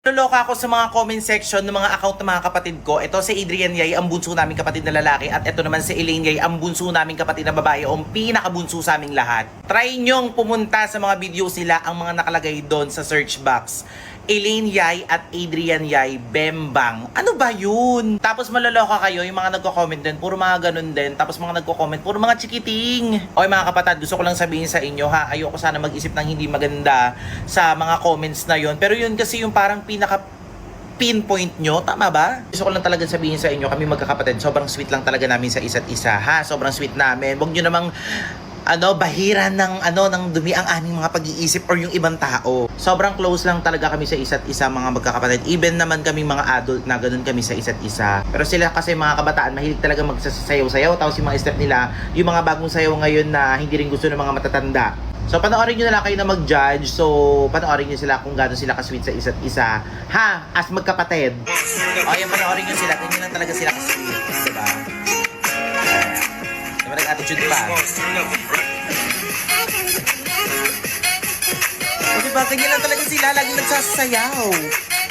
Naloka ako sa mga comment section ng mga account ng mga kapatid ko. Ito si Adrian Yay, ang bunso naming kapatid na lalaki. At ito naman si Elaine Yay, ang bunso naming kapatid na babae o ang pinakabunso sa aming lahat. Try nyong pumunta sa mga videos nila, ang mga nakalagay doon sa search box. Elaine Yay at Adrian Yay Bembang. Ano ba yun? Tapos malaloka kayo, yung mga nagko-comment din, puro mga ganun din. Tapos mga nagko-comment, puro mga chikiting. Okay mga kapatid, gusto ko lang sabihin sa inyo ha, ayoko sana mag-isip ng hindi maganda sa mga comments na yun. Pero yun kasi yung parang pinaka pinpoint nyo, tama ba? Gusto ko lang talaga sabihin sa inyo, kami magkakapatid, sobrang sweet lang talaga namin sa isa't isa, ha? Sobrang sweet namin. Huwag nyo namang bahiran ng dumi ang aming mga pag-iisip or yung ibang tao. Sobrang close lang talaga kami sa isa't isa, mga magkakapatid. Even naman kami mga adult na ganun kami sa isa't isa. Pero sila kasi mga kabataan, mahilig talaga magsasayaw-sayaw. Tapos yung mga step nila, yung mga bagong sayaw ngayon na hindi rin gusto ng mga matatanda. So panoorin nyo na lang kayo na mag-judge. So panoorin nyo sila kung gano'n sila ka-sweet sa isa't isa. Ha? As magkapatid. O yan, panoorin nyo sila. Ganyan lang talaga sila ka-sweet. Diba? Diba nag-attitude pa? O diba, ganyan lang talaga sila. Lagi nagsasayaw.